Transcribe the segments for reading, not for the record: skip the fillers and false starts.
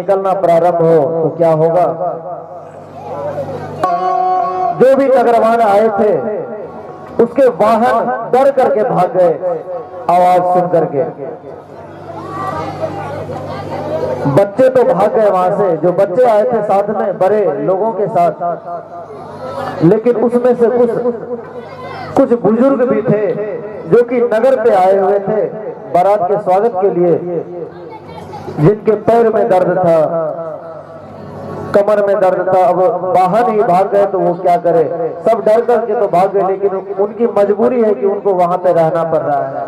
निकलना प्रारंभ हो तो क्या होगा। जो भी नगरवान आए थे उसके वाहन डर करके भाग गए आवाज सुन करके। बच्चे तो भाग गए वहां से, जो बच्चे आए थे साथ में बड़े लोगों के साथ, लेकिन उसमें से कुछ बुजुर्ग भी थे जो कि नगर पे आए हुए थे बारात के स्वागत के लिए, जिनके पैर में दर्द था, कमर में दर्द था। अब बाहर ही भाग गए तो वो क्या करे, सब डर करके तो भाग गए, लेकिन उनकी मजबूरी है कि उनको वहां पे रहना पड़ रहा है।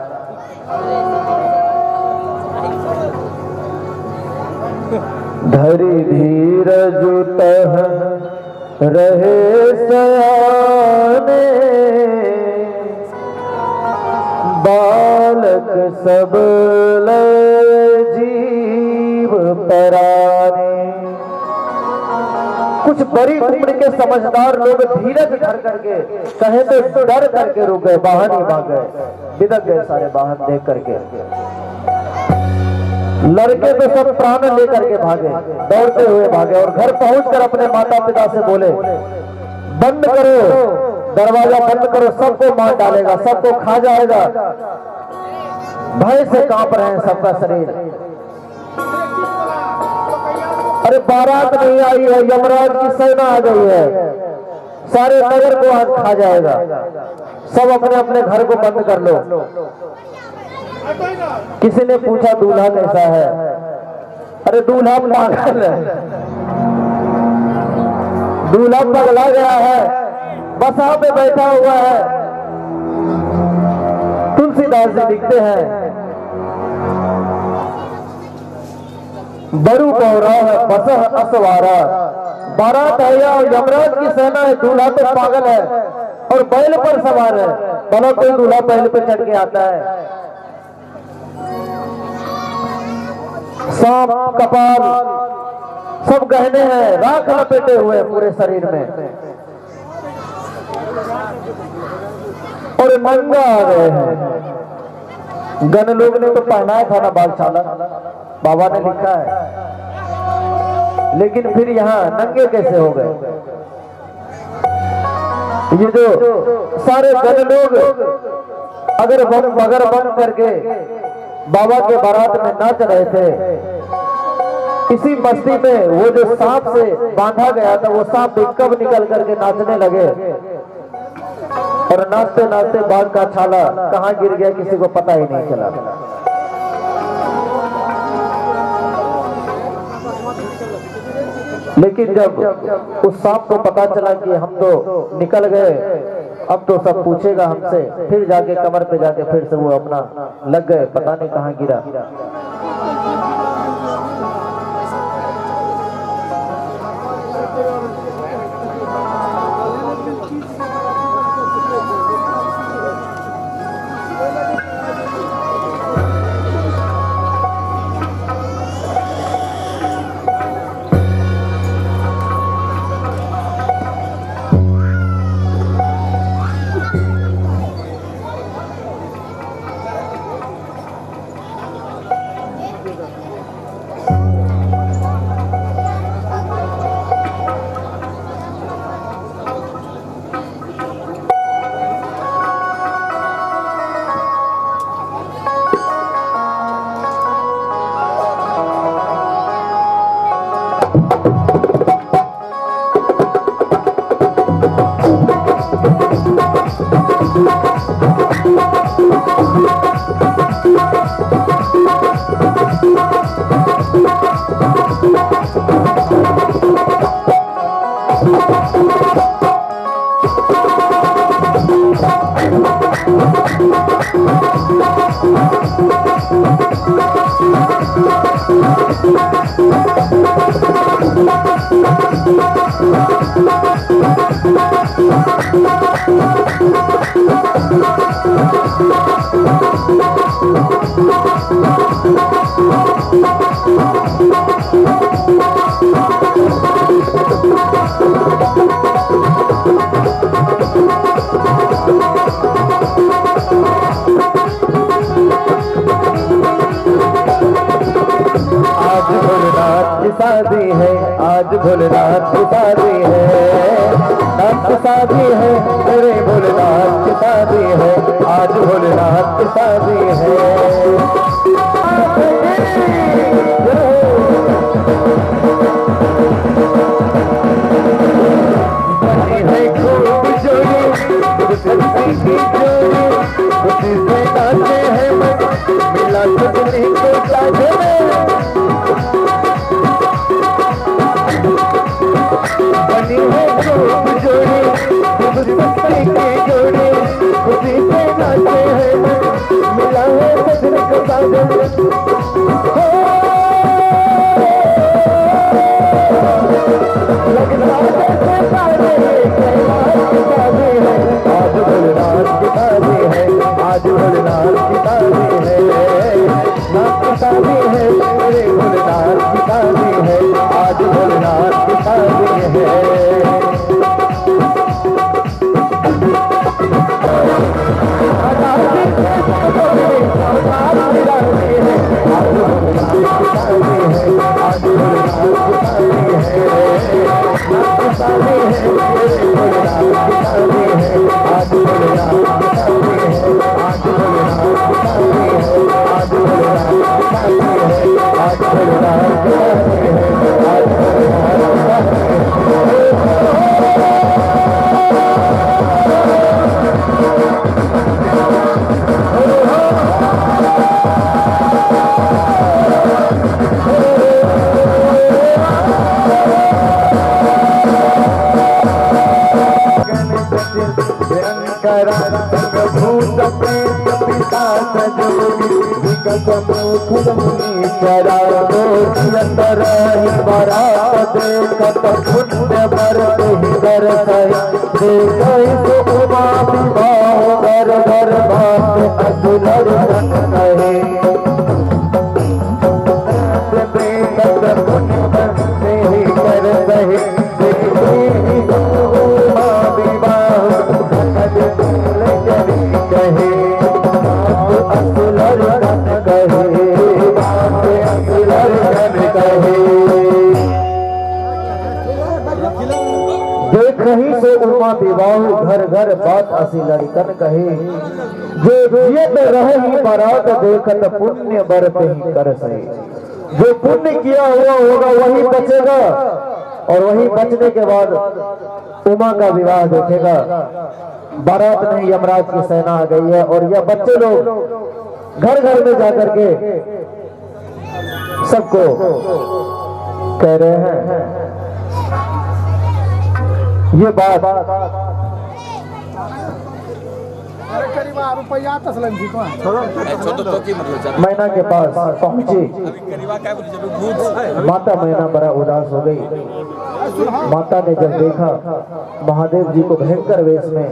धरी धीरज तह रहे सयाने, बालक सब लय जीव पराने। कुछ बड़ी उम्र के समझदार लोग धीरज धर करके कहे तो डर करके रुक गए, बाहर ही भाग गए, बिदक गए सारे बाहर देख करके। लड़के तो सब प्राण लेकर के भागे, दौड़ते हुए भागे और घर पहुंचकर अपने माता पिता से बोले बंद करो दरवाजा, बंद करो, सबको मार डालेगा, सबको खा जाएगा। भय से कांप रहे हैं सबका शरीर। अरे बारात नहीं आई है, यमराज की सेना आ गई है, सारे नगर को आज खा जाएगा, सब अपने अपने घर को बंद कर लो। किसी ने पूछा दूल्हा कैसा है, अरे दूल्हा पागल है, दूल्हा पगला गया है, बसा पे बैठा हुआ है। तुलसीदास जी लिखते हैं बरु पौरा है बसह असवारा, बारात है या यमराज की सेना है, दूल्हा तो पागल है और बैल पर सवार है। भला कोई दूल्हा बैल पे चढ़ के आता है। सांप कपाल सब गहने हैं, राख लपेटे हुए पूरे शरीर में, और नंगा आ गए हैं। गण लोग ने तो पहनाया था ना बालशाला, बाबा ने लिखा है, लेकिन फिर यहाँ नंगे कैसे हो गए। ये जो सारे गण लोग अगर बगर बन करके बाबा के बारात में नाच रहे थे, इसी मस्ती में वो जो सांप से बांधा गया था वो सांप भी कब निकल करके नाचने लगे, और नाचते नाचते बाघ का छाला कहाँ गिर गया किसी को पता ही नहीं चला। लेकिन जब उस सांप को पता चला कि हम तो निकल गए, अब तो सब पूछेगा हमसे, फिर जाके कमर पे जाके फिर से वो अपना लग गए, पता नहीं कहाँ गिरा। शादी है, आज भोलेनाथ की शादी है, नाथ की शादी है, मेरे भोलेनाथ की शादी है, आज भोलेनाथ की शादी है। मिला सजनी को साझे बनी है खूब जोड़ी, सजनी की जोड़ी, खुशी से नाचे हैं, मिला है सजनी को साझे। लगना जैसे तारे आज भोलेनाथ की शादी है, आज भोलेनाथ की शादी है, नाथ की शादी है, मेरे भोलेनाथ की शादी है, आज भोलेनाथ की शादी है। पुण्य बर घर उमा विवाह घर घर बात असुलर बन कहे पुण्य कर सहे उमा विवाह कहे असुलर बन कहे असुलर बन कहे। कहीं से उमा विवाह घर घर बात असी लड़कन कहे, जो जियत रहे ही बारात देखत पुण्य बरत ही कर सही। जो पुण्य किया हुआ होगा वही बचेगा और वही बचने के बाद उमा का विवाह देखेगा। बारात में यमराज की सेना आ गई है और यह बच्चे लोग घर घर में जाकर के सबको कह रहे हैं ये बात। मैना के पास पहुंची, माता मैना बड़ा उदास हो गई। माता ने जब देखा महादेव जी को भयंकर वेश में,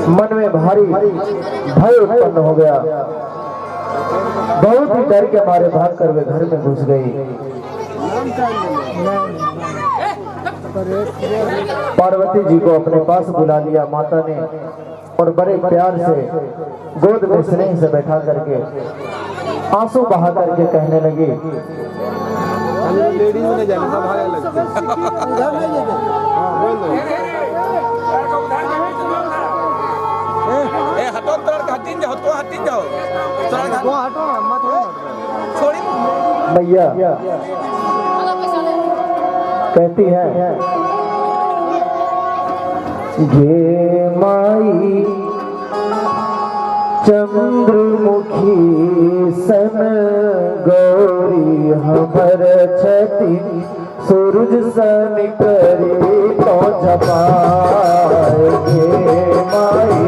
मन में भारी भय उत्पन्न हो गया। बहुत ही डर के मारे भाग कर वे घर में घुस गई। पार्वती जी को अपने पास बुला लिया माता ने और बड़े प्यार से गोद में स्नेह से बैठा करके आंसू बहा करके कहने लगी, मैया कहती है, ये माई चंद्रमुखी सन गौरी हमर छती, सूरज सन करी तो जपाए। ये माई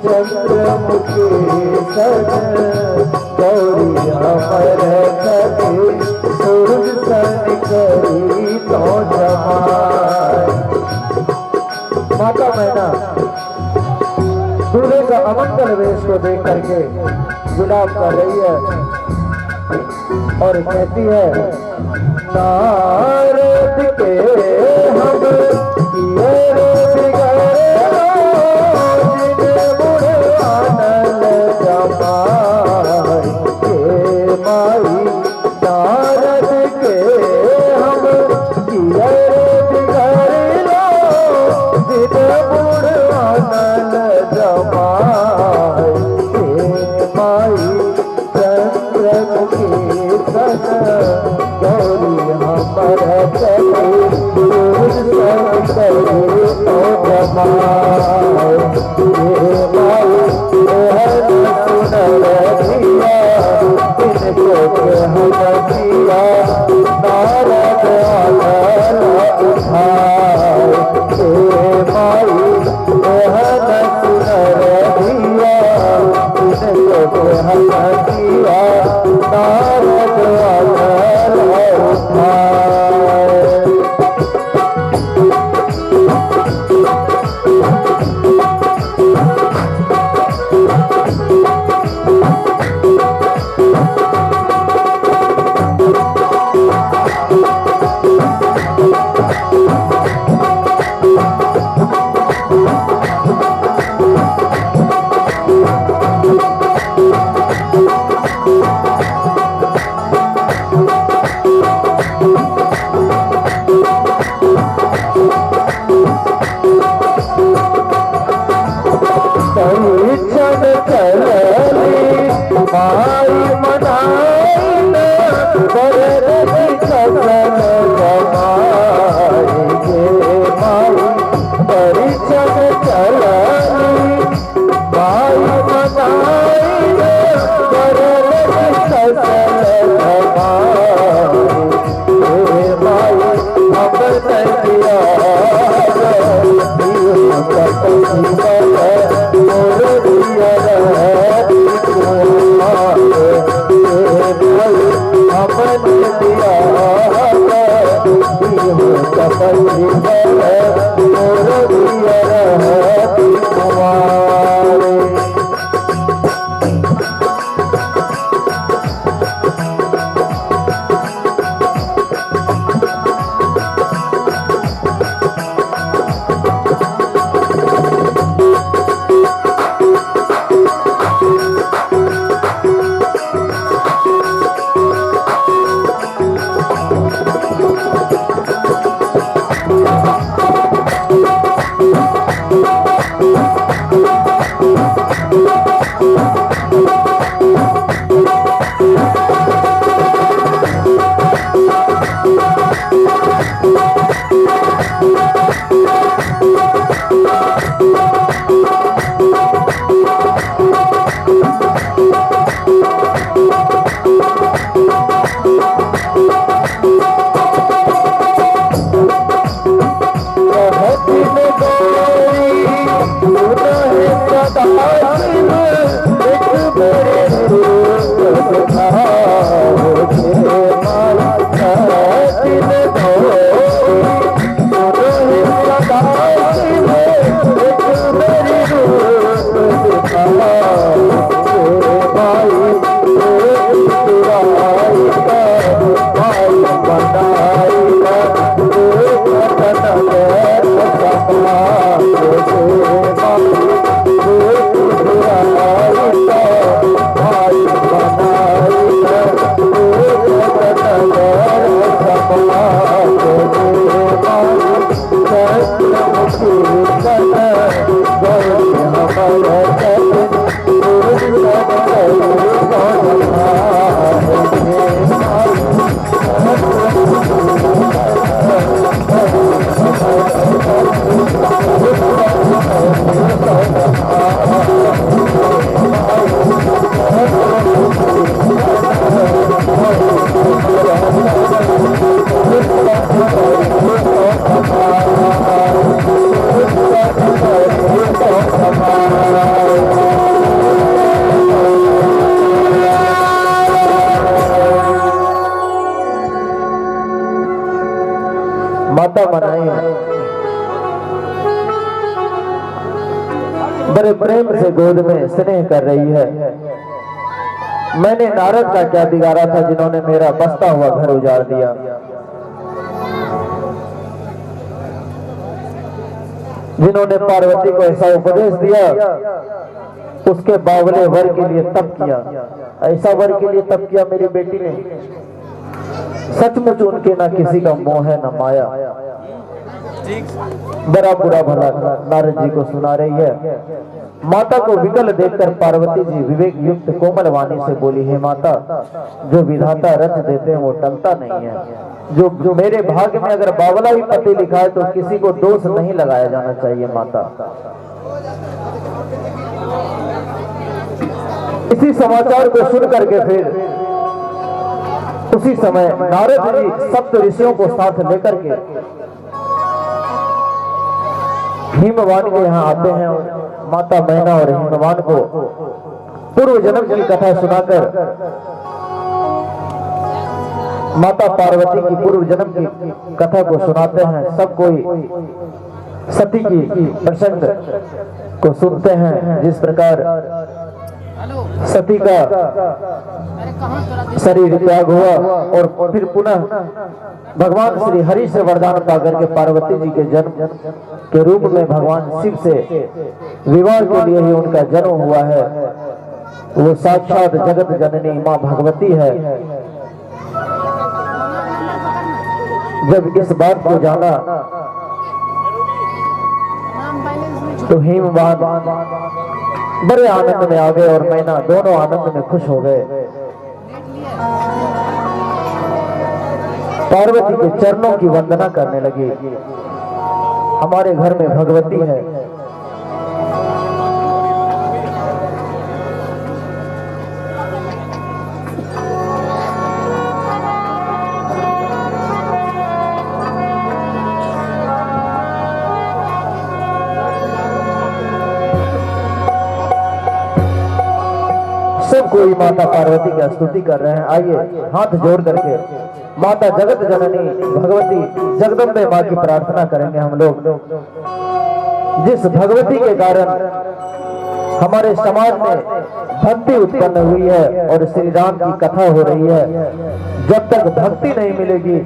चंद्रमुखी सन गौरी हमर छती, सूरज सन करी तो जपाए। माता मैना दूल्हे का अमंगल वेश को देख करके विलाप कर रही है और कहती है, नारद के हम नारद गौरी हमारा चले दूर सब करे तो जमाए ये माई हर सुनर दिया इनको के हम दिया नारद आला उठाए ये माई हर सुनर दिया इनको के हम दिया नारद आला उठाए। माई मनाई बरदी कसम जमाई गे माई परिचन चलनी माई मनाई बरदी कसम जमाई गे माई अब तैया माता मनाई बड़े प्रेम से गोद में स्नेह कर रही है। मैंने नारद का क्या बिगाड़ा था जिन्होंने मेरा बसता हुआ घर उजाड़ दिया। जिन्होंने पार्वती को ऐसा उपदेश दिया, उसके बावले वर के लिए तप किया, ऐसा वर के लिए तप किया मेरी बेटी ने। सचमुच उनके ना किसी का मोह है ना माया। बड़ा बुरा भला नारद जी को सुना रही है। माता को विकल देखकर पार्वती जी विवेक युक्त कोमल वाणी से बोली, हे माता, जो विधाता रच देते हैं वो टलता नहीं है। जो मेरे भाग्य में अगर बावला ही पति लिखा है तो किसी को दोष नहीं लगाया जाना चाहिए माता। इसी समाचार को सुन करके फिर उसी समय नारद जी सप्त ऋषियों को साथ लेकर के हिमवान के यहाँ आते हैं। माता मैना और हिमवान को पूर्व जन्म की कथा सुनाकर माता पार्वती की पूर्व जन्म की कथा को सुनाते हैं। सब कोई सती की प्रसंग को सुनते हैं, जिस प्रकार सती का शरीर त्याग हुआ और फिर पुनः भगवान श्री हरि से वरदान पाकर के पार्वती जी के जन्म के रूप में भगवान शिव से विवाह के लिए ही उनका जन्म हुआ है। वो साक्षात जगत जननी मां भगवती है। जब इस बात को जाना तो हिमवान बड़े आनंद में आ गए और मैना दोनों आनंद में खुश हो गए। पार्वती के चरणों की वंदना करने लगी। हमारे घर में भगवती है, सब कोई माता पार्वती की स्तुति कर रहे हैं। आइए हाथ जोड़ करके माता जगत जननी भगवती जगदम्बे माँ की प्रार्थना करेंगे हम लोग। जिस भगवती के कारण हमारे समाज में भक्ति उत्पन्न हुई है और श्री राम की कथा हो रही है। जब तक भक्ति नहीं मिलेगी,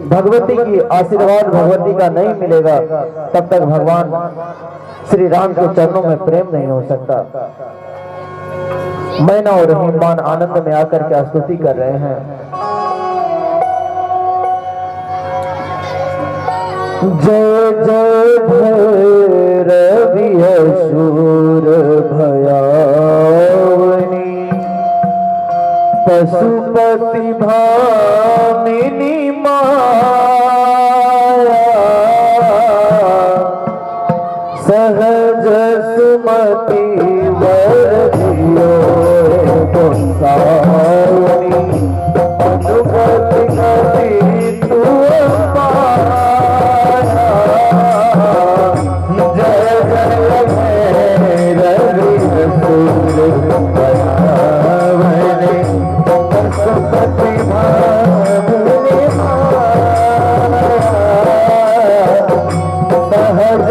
भगवती की आशीर्वाद भगवती का नहीं मिलेगा, तब तक भगवान श्री राम के चरणों में प्रेम नहीं हो सकता। मैना और हिमवान आनंद में आकर के स्तुति कर रहे हैं। जय जय भैरवी असुर भयावनी पशुपति भामिनी माया सहज सुमति वरदियो गोसावनी अनुगति गति तू सहज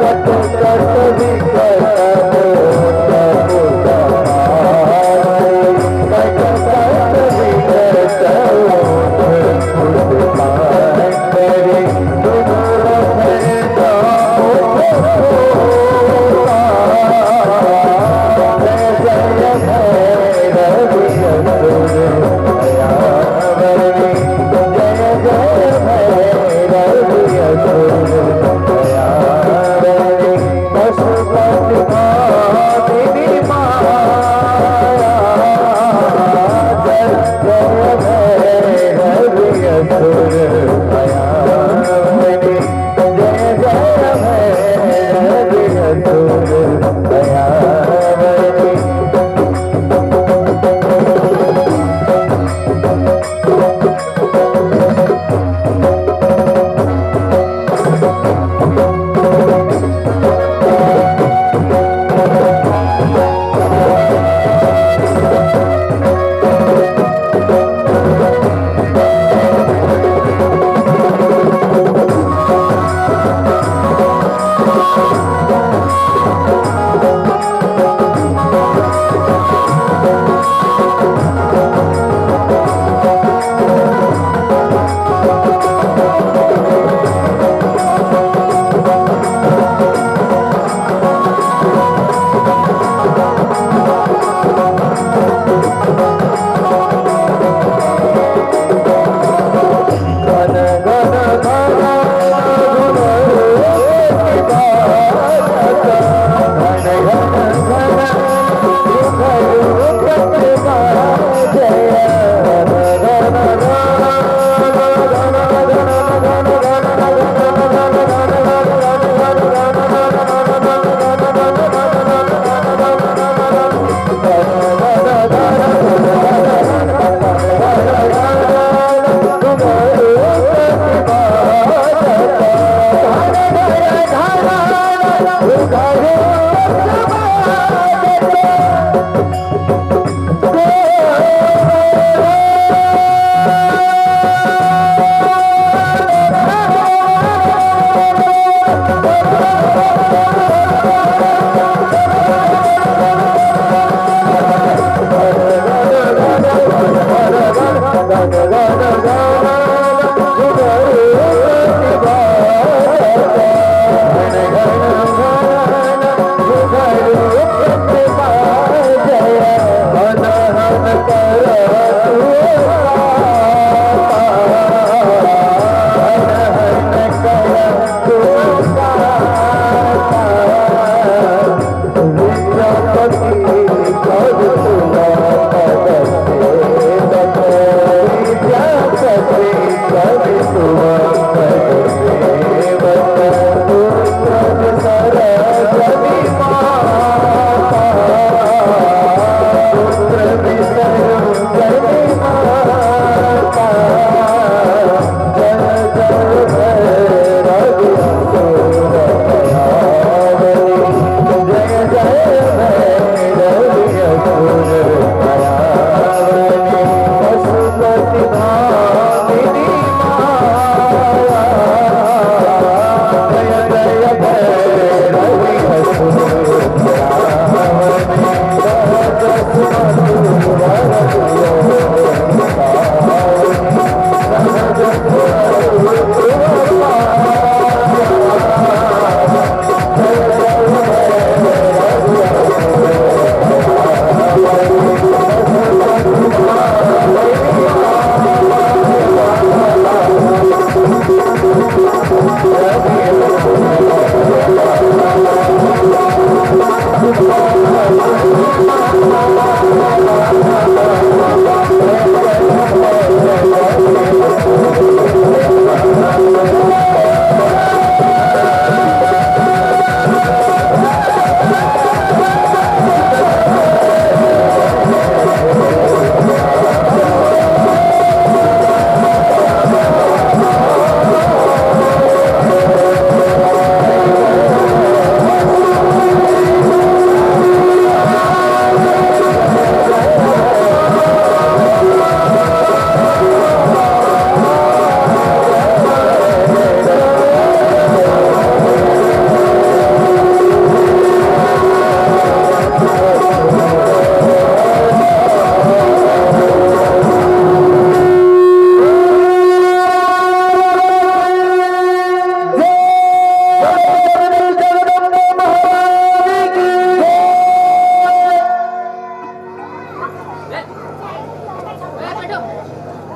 कट कट भी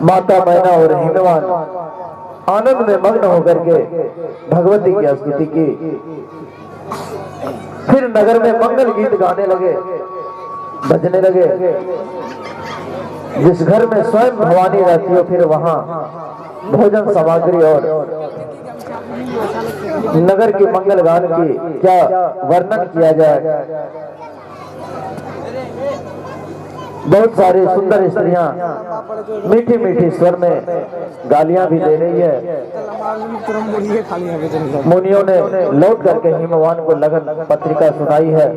माता मैना और हिमवान आनंद में मग्न होकर के भगवती की स्तुति की। फिर नगर में मंगल गीत गाने लगे, बजने लगे। जिस घर में स्वयं भवानी रहती हो फिर वहां भोजन सामग्री और नगर की मंगल गान की क्या वर्णन किया जाए। बहुत सारी सुंदर स्त्रियां मीठी मीठी स्वर में गालियां भी दे रही है। मुनियों ने लौट करके हिमवान को लगन पत्रिका सुनाई है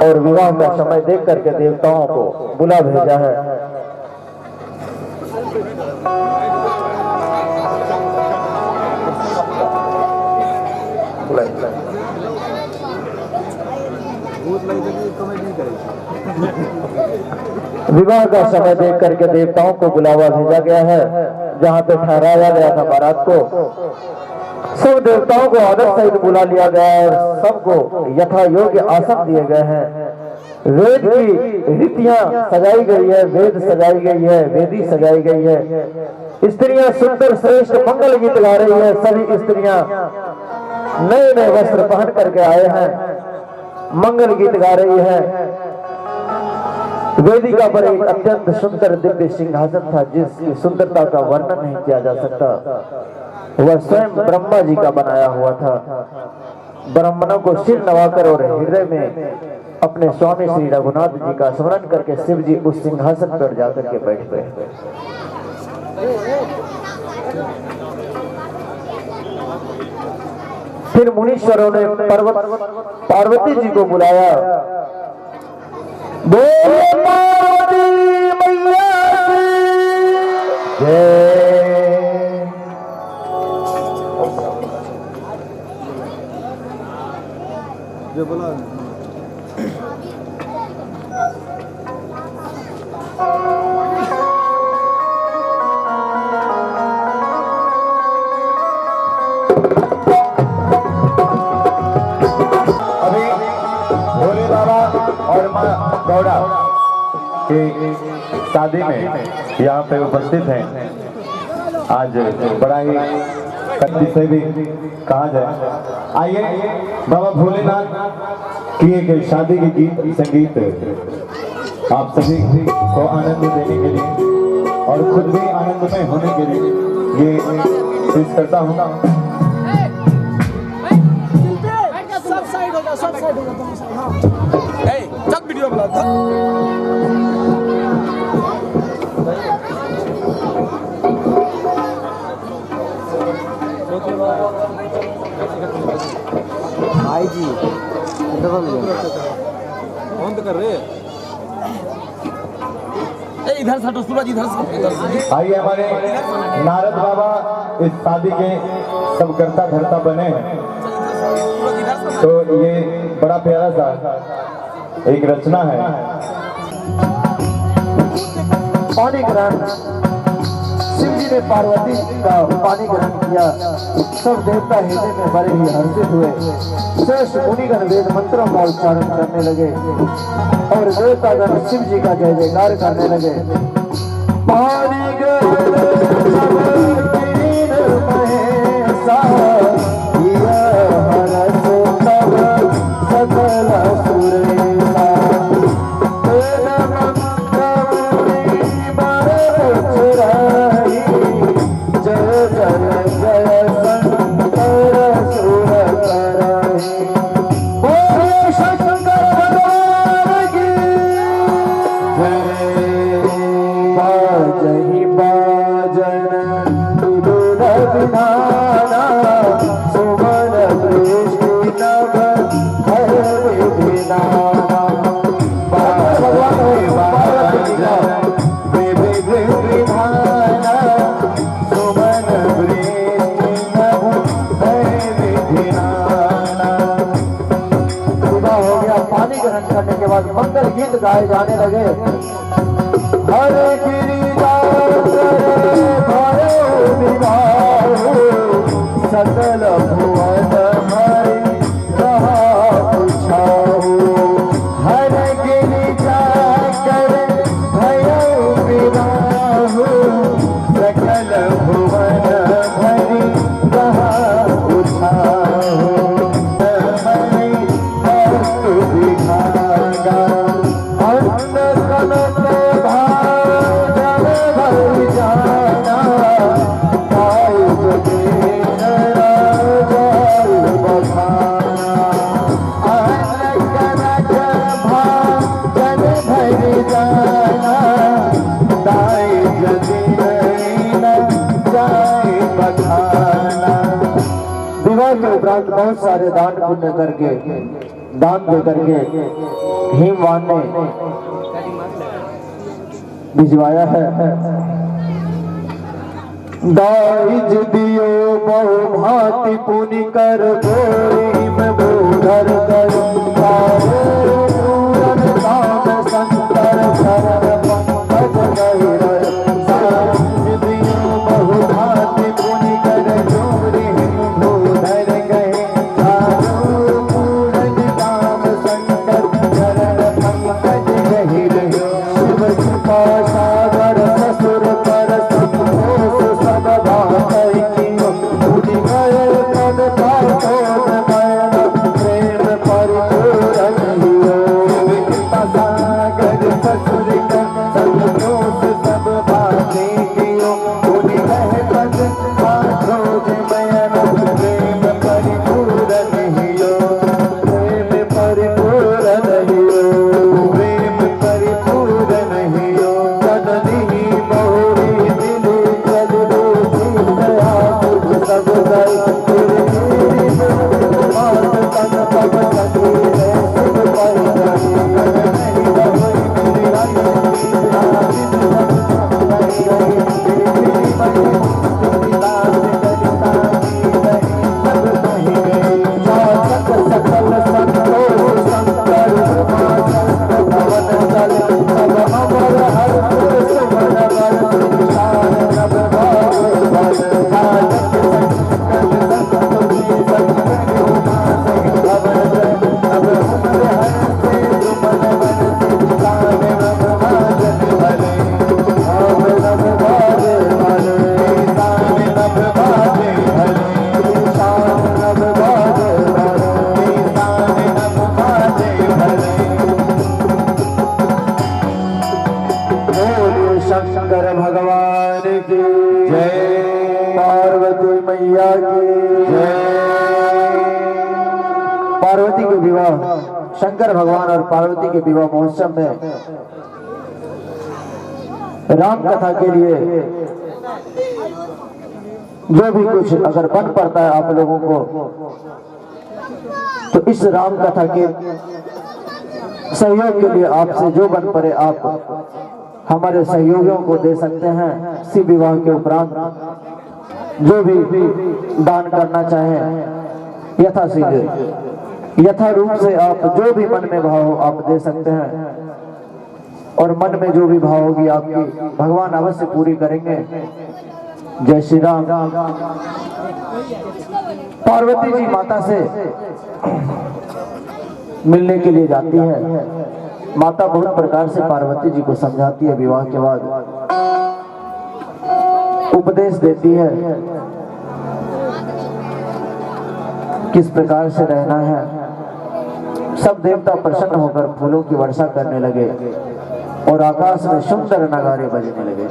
और विवाह का समय देख करके देवताओं को बुला भेजा है। विवाह का समय देख करके देवताओं को बुलावा भेजा गया है, जहाँ पे ठहराया गया था बारात को। सब देवताओं को आदर सहित बुला लिया गया है और सबको यथा योग्य आसन दिए गए हैं। वेद की रीतियां सजाई गई है, वेद सजाई गई है, वेदी सजाई गई है। स्त्रियां सुंदर श्रेष्ठ मंगल गीत गा रही है। सभी स्त्रियां नए नए वस्त्र पहन करके आए हैं, मंगल गीत गा रही है। वेदिका पर एक अत्यंत सुंदर दिव्य सिंहासन था जिसकी सुंदरता का वर्णन नहीं किया जा सकता। वह स्वयं ब्रह्मा जी का बनाया हुआ था। ब्राह्मणों को सिर नवाकर और हृदय में अपने स्वामी श्री रघुनाथ जी का स्मरण करके शिव जी उस सिंहासन पर जाकर के बैठ गए। फिर मुनीश्वरों ने पार्वती जी को बुलाया। बोलो पार्वती मैया की जय। जो बोला और माँ गौड़ा की शादी में यहाँ पे उपस्थित हैं। आज बड़ा ही कच्ची से भी कहा जाए। आइए बाबा भोलेनाथ की एक शादी के गीत संगीत आप सभी को आनंद देने के लिए और खुद भी आनंदमय होने के लिए ये चीज करता हूँ। सब साइड हो जाओ। जब वीडियो बना भाई जी बंद कर रहे इधर से सूरज इधर से। आइए हमारे नारद बाबा इस शादी के सब करता धरता बने हैं, तो ये बड़ा प्यारा सा एक रचना है। पानी ग्रहण शिव जी ने पार्वती का पानी ग्रहण किया। सब देवता हृदय में बड़े ही हर्षित हुए। श्रेष्ठ मुनिगण वेद मंत्रों का उच्चारण करने लगे और देवतागण शिव जी का जय जयकार करने लगे। पानी करने के बाद मंगल गीत गाए जाने लगे। हरे सकल भुवन हरि कहा पूछाओ। हर गिरिजा कर करके दान दे करके हिमवान ने भिजवाया है। दाइज दियो बहु भांति पुनि कर गोरी में भूधर कर पूरन दाम शंकर शरण पंकज गहिर। दाइज दियो बहु भांति पुनि कर गोरी में भूधर गए पूरन दाम शंकर शरण पंकज गहिर। शिव कृपा सागर ससुर कर संतोष सब भाई कियो उड़ी गए पद पाथोन मैना प्रेम परिपूरन हियो। शिव कृपा सागर ससुर कर संतोष सब भाई कियो उड़ी गए पद पाथोन मैना प्रेम परिपूरन हियो। प्रेम परिपूरन हियो प्रेम परिपूरन हियो। जननी बहुरी दिली चलू दया सब गई मात तन तब सखी रे सब पाई नहीं सकल संतोष शंकर भवन चल सब अमर हर सुमन वर शान नभ शंकर भगवान की जय। पार्वती मैया की जय। पार्वती के विवाह शंकर भगवान और पार्वती के विवाह महोत्सव में राम कथा के लिए जो भी कुछ अगर बन पड़ता है आप लोगों को तो इस राम कथा के सहयोग के लिए आपसे जो बन पड़े आप हमारे सहयोगियों को दे सकते हैं। शिव विवाह के उपरांत जो भी दान करना चाहें यथाशीघ्र यथा रूप से आप जो भी मन में भाव हो आप दे सकते हैं और मन में जो भी भाव होगी आपकी भगवान अवश्य पूरी करेंगे। जय श्री राम। पार्वती जी माता से मिलने के लिए जाती है। माता बहुत प्रकार से पार्वती जी को समझाती है, विवाह के बाद उपदेश देती है किस प्रकार से रहना है। सब देवता प्रसन्न होकर फूलों की वर्षा करने लगे और आकाश में सुंदर नगारे बजने लगे।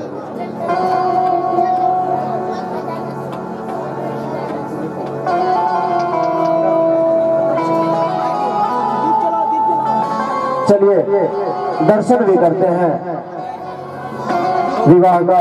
चलिए दर्शन भी करते हैं विवाह का।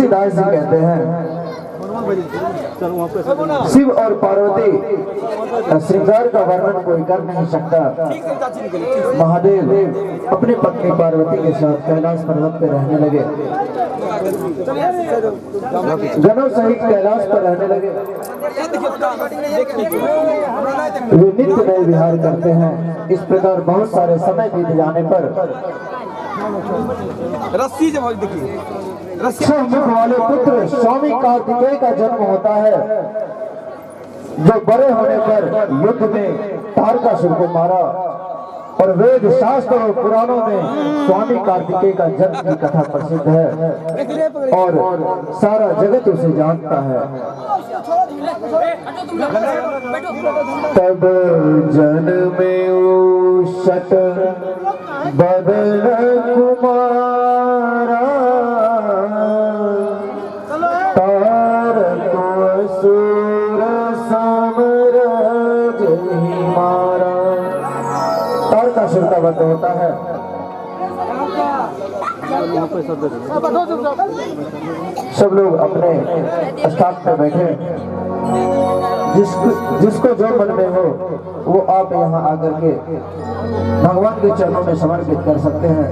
तुलसीदास जी कहते हैं, शिव और पार्वती का श्रृंगार का वर्णन कोई कर नहीं सकता। महादेव अपनी पत्नी पार्वती के साथ कैलाश पर्वत पर रहने लगे, जनों सहित कैलाश पर रहने लगे। वे नित्य नए विहार करते हैं। इस प्रकार बहुत सारे समय बीत जाने पर रस्सी जब देखिए छह मुख वाले पुत्र स्वामी कार्तिकेय का जन्म होता है, जो बड़े होने पर युद्ध में तारकासुर को मारा। और वेद शास्त्र और पुराणों में स्वामी कार्तिकेय का जन्म की कथा प्रसिद्ध है और सारा जगत उसे जानता है। तब जन्मे उषट बदन कुमारा, तारक असुर साम्राज्य ही मारा। तारकासुर का वध होता है। सब लोग अपने स्थान पर बैठे। जिसको जो मन में हो वो आप यहाँ आकर के भगवान के चरणों में समर्पित कर सकते हैं।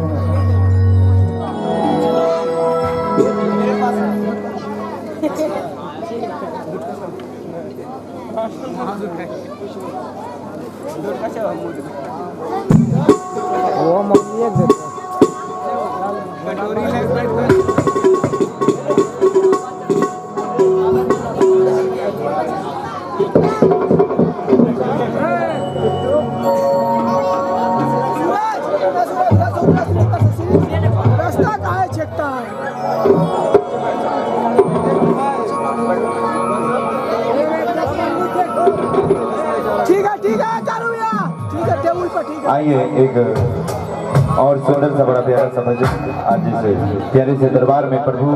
रास्ता कहाँ है चेकता है? ठीक है चालू भैया, ठीक है टेबल पर ठीक है। आइए एक और सुंदर सा बड़ा प्यारा सा भजन आज से प्यारे से दरबार में प्रभु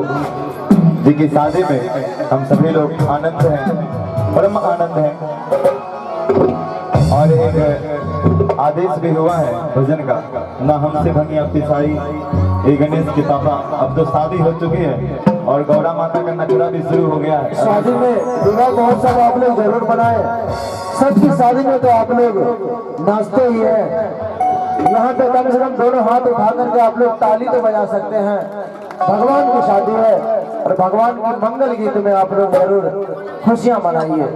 जी की शादी में हम सभी लोग आनंद हैं, परम आनंद है। और एक आदेश भी हुआ है भजन का, ना हमसे भंगी अब पिसाई ये गणेश की तापा। अब तो शादी हो चुकी है और गौरा माता का नखरा भी शुरू हो गया है। शादी में विवाह महोत्सव आप लोग जरूर बनाए। सबकी शादी में तो आप लोग नाचते ही है। यहाँ पे कम से कम दोनों हाथ उठा करके आप लोग ताली तो बजा सकते हैं। भगवान की शादी है और भगवान की मंगल गीत में आप लोग जरूर खुशियां मनाइए।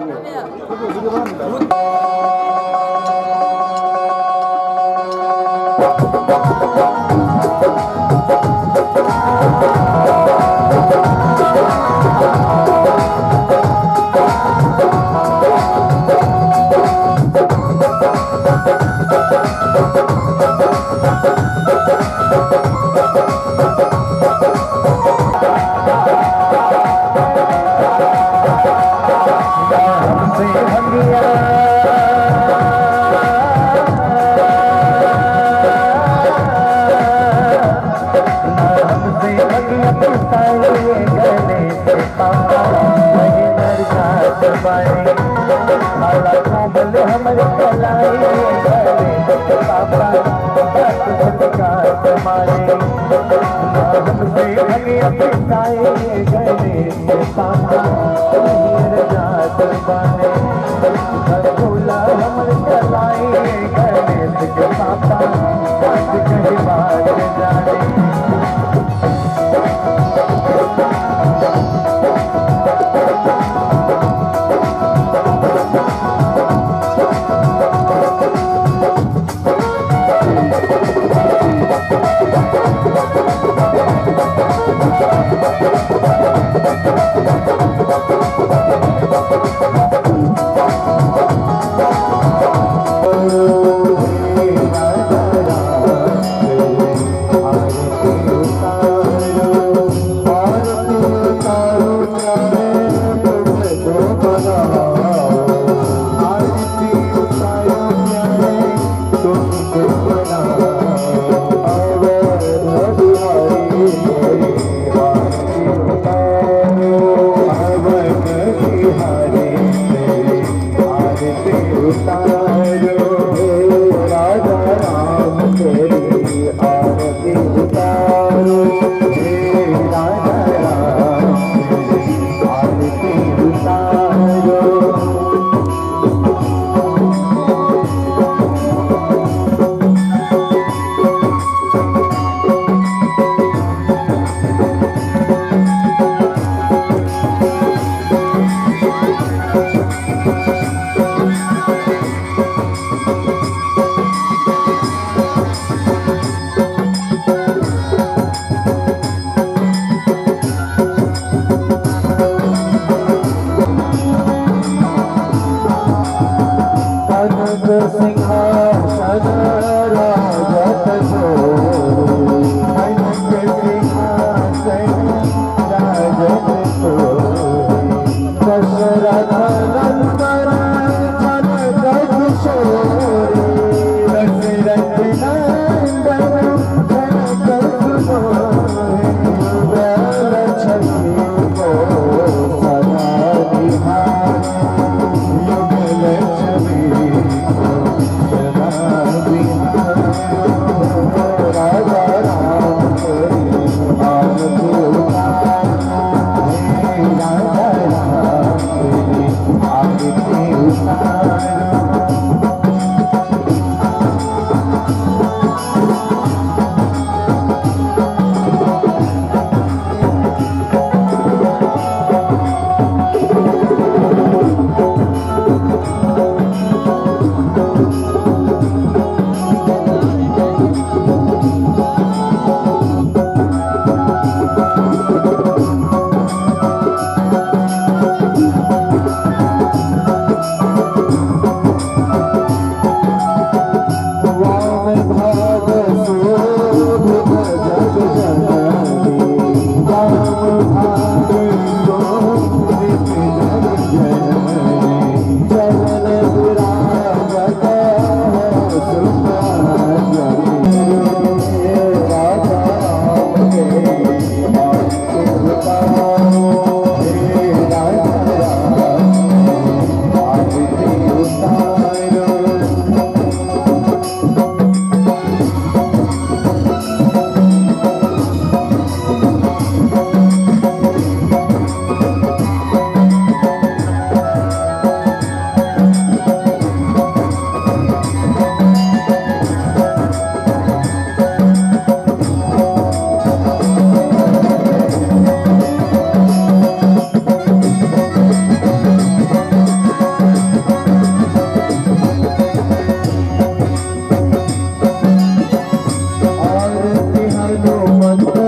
हनुमत के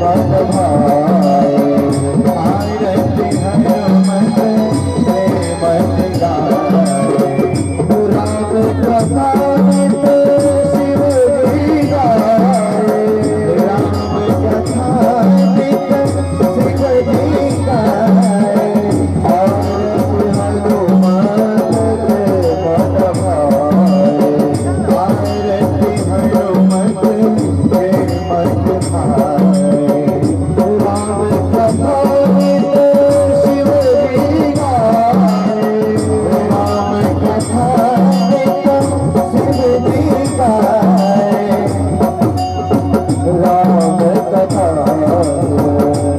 मन भाए, आरती हनुमत के मन गाए, राम कथा नित शिव जी गाए, राम कथा नित शिव जी गाए, आरती हनुमत के मन भाए, आरती हनुमत के मन भाए, राम कथा नित शिव जी गाए, राम कथा नित शिव जी गाए, राम कथा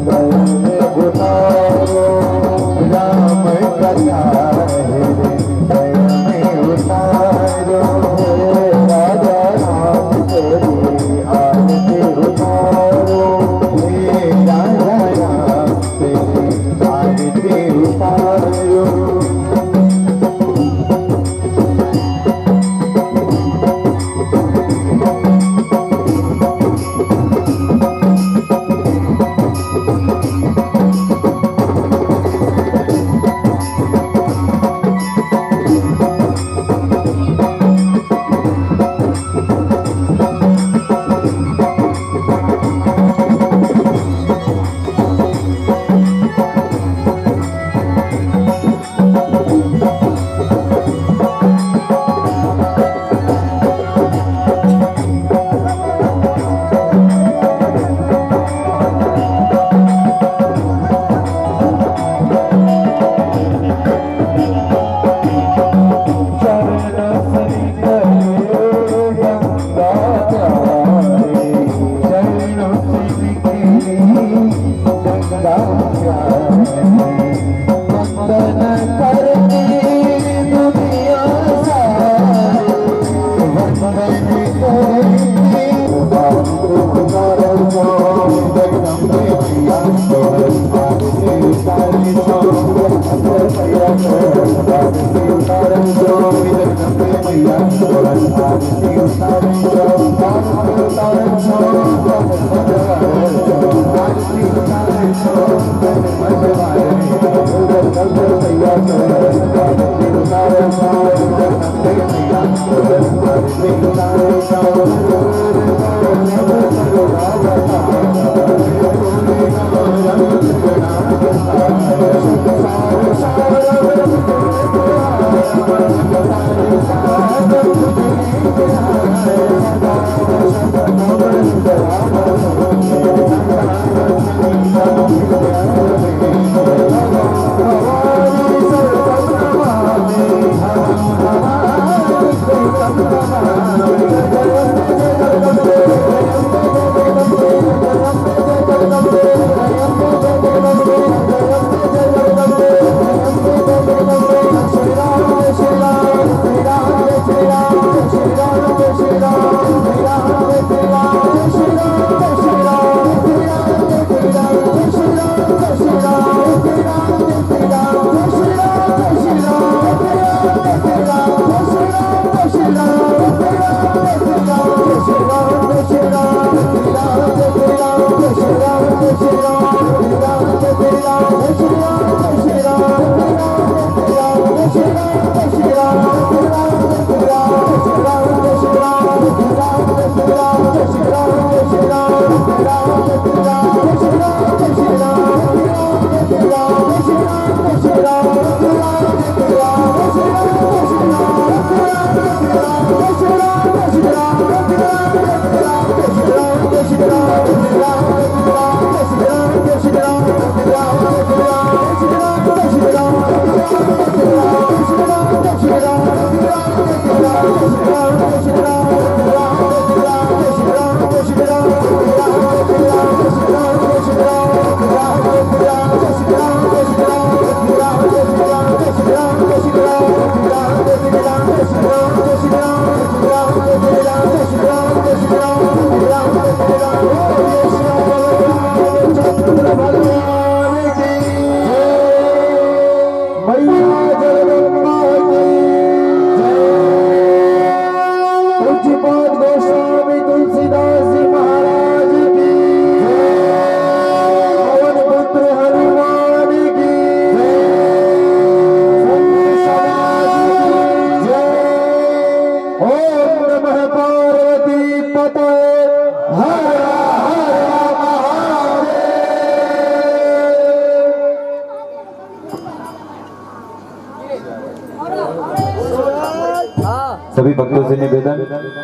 नयन उतारो, राम कथा नयन उतारो, राजा राम तेरी आरती उतारो, हे राजा राम तेरी आरती उतारो। Ram सभी भक्तों से निवेदन